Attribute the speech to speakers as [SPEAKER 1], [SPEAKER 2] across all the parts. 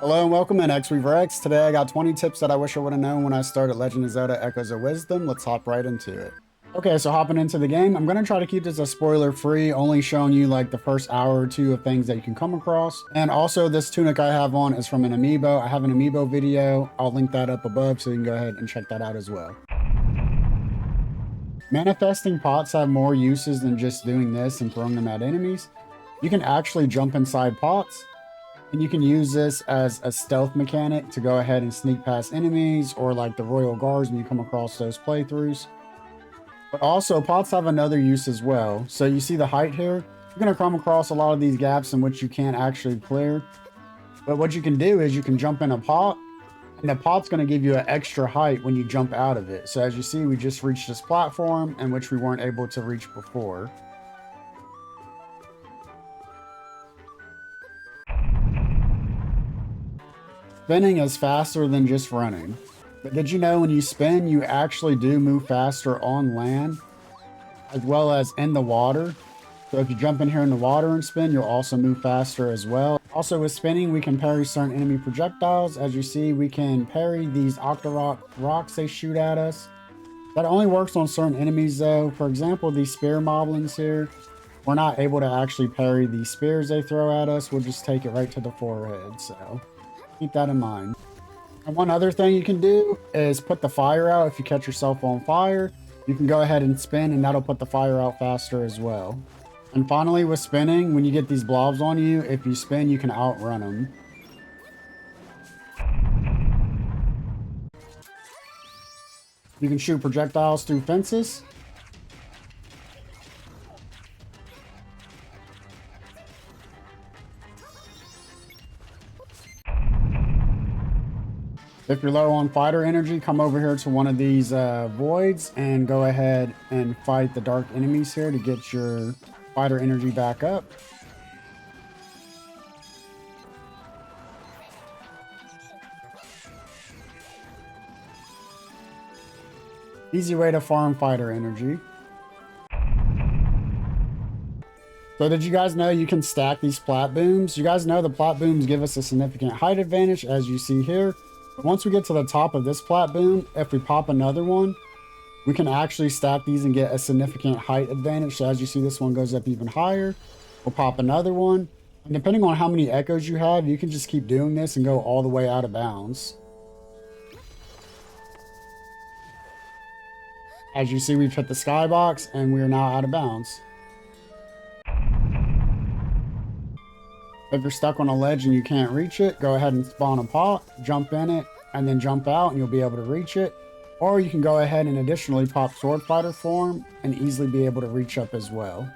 [SPEAKER 1] Hello and welcome in X Weaver X. Today I got 20 tips that I wish I would have known when I started Legend of Zelda Echoes of Wisdom. Let's hop right into it. Okay, so hopping into the game, I'm going to try to keep this as spoiler free, only showing you like the first hour or two of things that you can come across. And also this tunic I have on is from an Amiibo. I have an Amiibo video. I'll link that up above so you can go ahead and check that out as well. Manifesting pots have more uses than just doing this and throwing them at enemies. You can actually jump inside pots. And you can use this as a stealth mechanic to go ahead and sneak past enemies or like the Royal Guards when you come across those playthroughs. But also, pots have another use as well. So you see the height here? You're going to come across a lot of these gaps in which you can't actually clear. But what you can do is you can jump in a pot, and the pot's going to give you an extra height when you jump out of it. So as you see, we just reached this platform in which we weren't able to reach before. Spinning is faster than just running. But did you know when you spin, you actually do move faster on land as well as in the water? So if you jump in here in the water and spin, you'll also move faster as well. Also with spinning, we can parry certain enemy projectiles. As you see, we can parry these Octorok rocks they shoot at us. That only works on certain enemies though. For example, these spear moblins here, we're not able to actually parry these spears they throw at us. We'll just take it right to the forehead, so keep that in mind. And one other thing you can do is put the fire out. If you catch yourself on fire, you can go ahead and spin and that'll put the fire out faster as well. And finally with spinning, when you get these blobs on you, if you spin, you can outrun them. You can shoot projectiles through fences. If you're low on fighter energy, come over here to one of these voids and go ahead and fight the dark enemies here to get your fighter energy back up. Easy way to farm fighter energy. So did you guys know you can stack these plat booms? You guys know the plat booms give us a significant height advantage, as you see here. But once we get to the top of this plat boom, if we pop another one, we can actually stack these and get a significant height advantage. So as you see, this one goes up even higher. We'll pop another one. And depending on how many echoes you have, you can just keep doing this and go all the way out of bounds. As you see, we've hit the skybox and we are now out of bounds. If you're stuck on a ledge and you can't reach it, go ahead and spawn a pot, jump in it, and then jump out and you'll be able to reach it. Or you can go ahead and additionally pop sword fighter form and easily be able to reach up as well.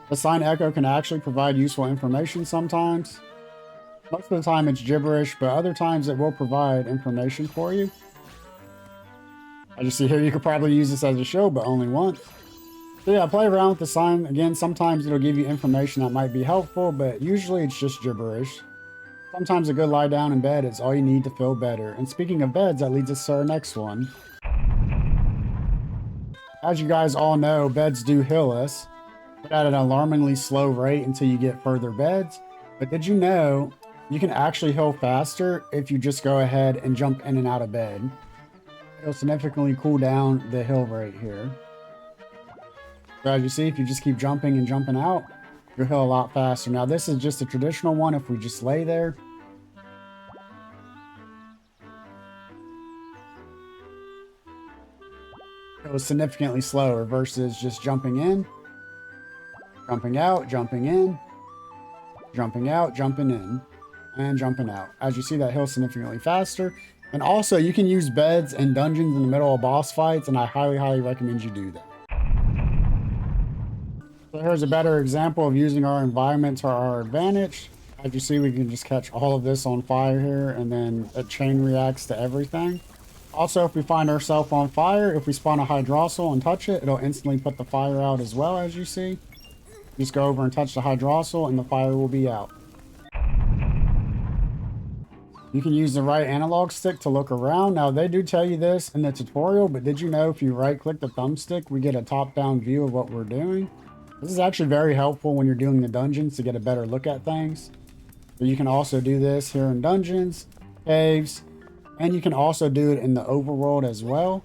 [SPEAKER 1] The sign echo can actually provide useful information sometimes. Most of the time it's gibberish, but other times it will provide information for you. As you see here, you could probably use this as a show, but only once. So yeah, play around with the sign. Again, sometimes it'll give you information that might be helpful, but usually it's just gibberish. Sometimes a good lie down in bed is all you need to feel better. And speaking of beds, that leads us to our next one. As you guys all know, beds do heal us, but at an alarmingly slow rate until you get further beds. But did you know you can actually heal faster if you just go ahead and jump in and out of bed? It'll significantly cool down the heal rate here. So as you see, if you just keep jumping and jumping out, you'll heal a lot faster. Now this is just a traditional one if we just lay there. It was significantly slower versus just jumping in, jumping out, jumping in, jumping out, jumping in, and jumping out. As you see, that heals significantly faster. And also, you can use beds and dungeons in the middle of boss fights, and I highly recommend you do that. So here's a better example of using our environment to our advantage. As you see, we can just catch all of this on fire here, and then a chain reacts to everything. Also, if we find ourselves on fire, if we spawn a hydrosol and touch it, it'll instantly put the fire out as well, as you see. Just go over and touch the hydrosol, and the fire will be out. You can use the right analog stick to look around. Now, they do tell you this in the tutorial, but did you know if you right-click the thumbstick, we get a top-down view of what we're doing? This is actually very helpful when you're doing the dungeons to get a better look at things. But you can also do this here in dungeons, caves, and you can also do it in the overworld as well.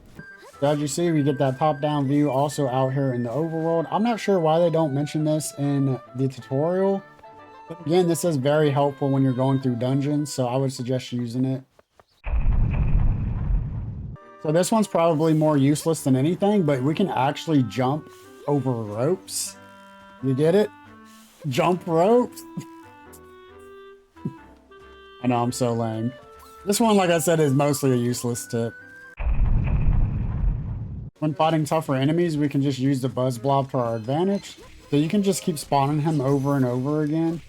[SPEAKER 1] So as you see, we get that top-down view also out here in the overworld. I'm not sure why they don't mention this in the tutorial. But again, this is very helpful when you're going through dungeons, so I would suggest using it. So this one's probably more useless than anything, but we can actually jump over ropes. You get it? Jump ropes. I know, I'm so lame. This one, like I said, is mostly a useless tip. When fighting tougher enemies, we can just use the Buzz Blob to our advantage. So you can just keep spawning him over and over again.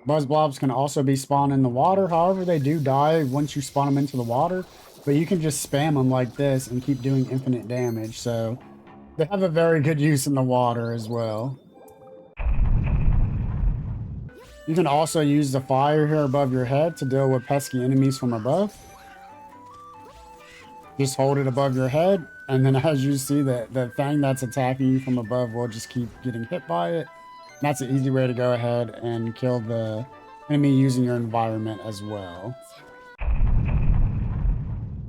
[SPEAKER 1] Buzz Blobs can also be spawned in the water. However, they do die once you spawn them into the water. But you can just spam them like this and keep doing infinite damage. So they have a very good use in the water as well. You can also use the fire here above your head to deal with pesky enemies from above. Just hold it above your head, and then as you see, the thing that's attacking you from above will just keep getting hit by it. And that's an easy way to go ahead and kill the enemy using your environment as well.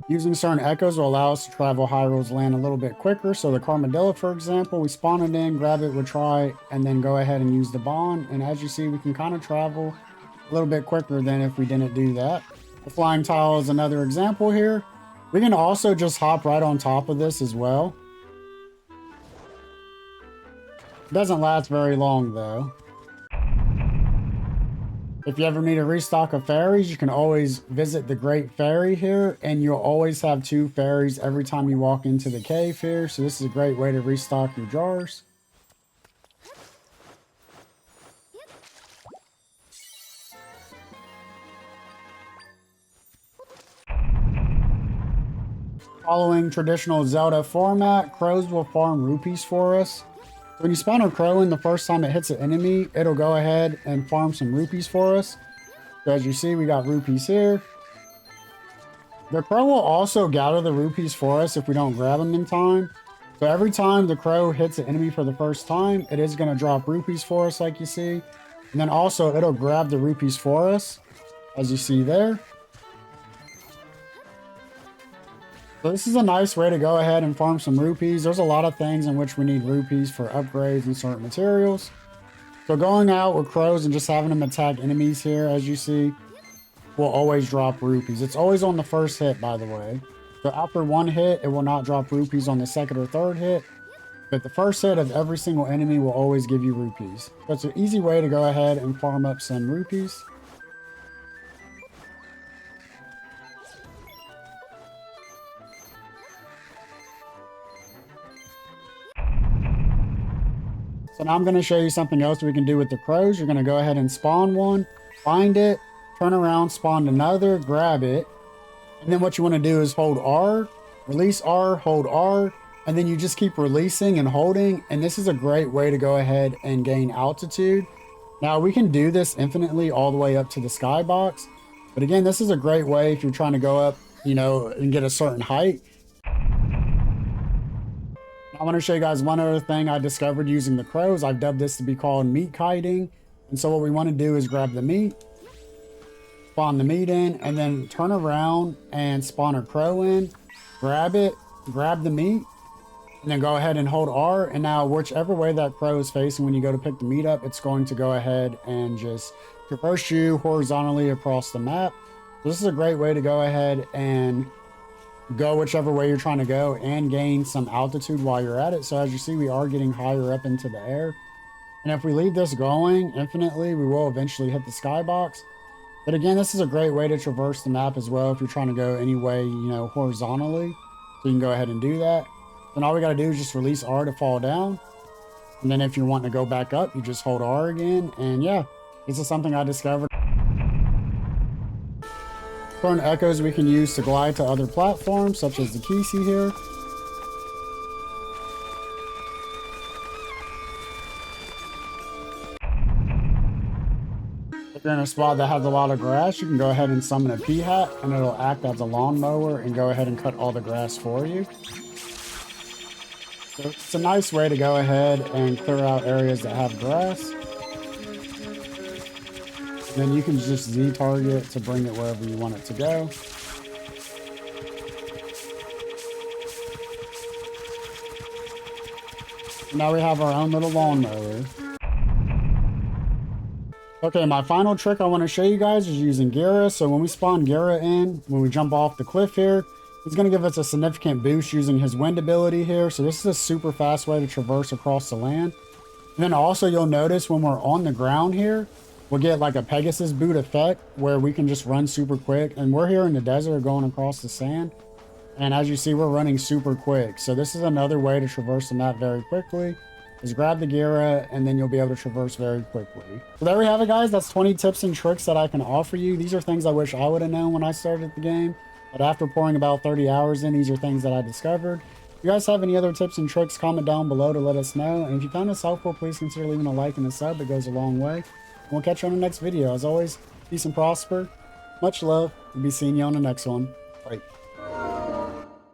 [SPEAKER 1] Using certain echoes will allow us to travel Hyrule's land a little bit quicker. So the Carmadilla, for example, we spawn it in, grab it with try, and then go ahead and use the bond. And as you see, we can kind of travel a little bit quicker than if we didn't do that. The flying tile is another example here. We can also just hop right on top of this as well. It doesn't last very long though. If you ever need a restock of fairies, you can always visit the Great Fairy here, and you'll always have 2 fairies every time you walk into the cave here. So this is a great way to restock your jars. Following traditional Zelda format, crows will farm rupees for us. So when you spawn a crow in the first time it hits an enemy, it'll go ahead and farm some rupees for us. So as you see, we got rupees here. The crow will also gather the rupees for us if we don't grab them in time. So every time the crow hits an enemy for the first time, it is going to drop rupees for us like you see. And then also it'll grab the rupees for us, as you see there. So this is a nice way to go ahead and farm some rupees. There's a lot of things in which we need rupees for upgrades and certain materials. So going out with crows and just having them attack enemies here, as you see, will always drop rupees. It's always on the first hit, by the way. So after one hit, it will not drop rupees on the second or third hit. But the first hit of every single enemy will always give you rupees. So it's an easy way to go ahead and farm up some rupees. So now I'm going to show you something else we can do with the crows. You're going to go ahead and spawn one, find it, turn around, spawn another, grab it. And then what you want to do is hold R, release R, hold R, and then you just keep releasing and holding. And this is a great way to go ahead and gain altitude. Now we can do this infinitely all the way up to the skybox. But again, this is a great way if you're trying to go up, you know, and get a certain height. I want to show you guys one other thing I discovered using the crows. I've dubbed this to be called meat kiting. And so what we want to do is grab the meat, spawn the meat in, and then turn around and spawn a crow in, grab it, grab the meat, and then go ahead and hold R. And now whichever way that crow is facing when you go to pick the meat up, it's going to go ahead and just traverse you horizontally across the map. So this is a great way to go ahead and go whichever way you're trying to go and gain some altitude while you're at it. So as you see, we are getting higher up into the air. And if we leave this going infinitely, we will eventually hit the skybox. But again, this is a great way to traverse the map as well if you're trying to go any way, you know, horizontally. So you can go ahead and do that. Then all we got to do is just release R to fall down. And then if you're wanting to go back up, you just hold R again. And yeah, this is something I discovered. Certain echoes we can use to glide to other platforms, such as the Kisi here. If you're in a spot that has a lot of grass, you can go ahead and summon a P-Hat, and it'll act as a lawnmower and go ahead and cut all the grass for you. So it's a nice way to go ahead and clear out areas that have grass. Then you can just Z target to bring it wherever you want it to go. Now we have our own little lawnmower. Okay, my final trick I want to show you guys is using Gira. So when we spawn Gira in, when we jump off the cliff here, he's going to give us a significant boost using his wind ability here. So this is a super fast way to traverse across the land. And then also you'll notice when we're on the ground here, we'll get like a Pegasus boot effect where we can just run super quick. And we're here in the desert going across the sand. And as you see, we're running super quick. So this is another way to traverse the map very quickly. Is grab the Gira and then you'll be able to traverse very quickly. So there we have it, guys. That's 20 tips and tricks that I can offer you. These are things I wish I would have known when I started the game. But after pouring about 30 hours in, these are things that I discovered. If you guys have any other tips and tricks, comment down below to let us know. And if you found this helpful, please consider leaving a like and a sub. It goes a long way. And we'll catch you on the next video. As always, peace and prosper. Much love. We'll be seeing you on the next one. Bye.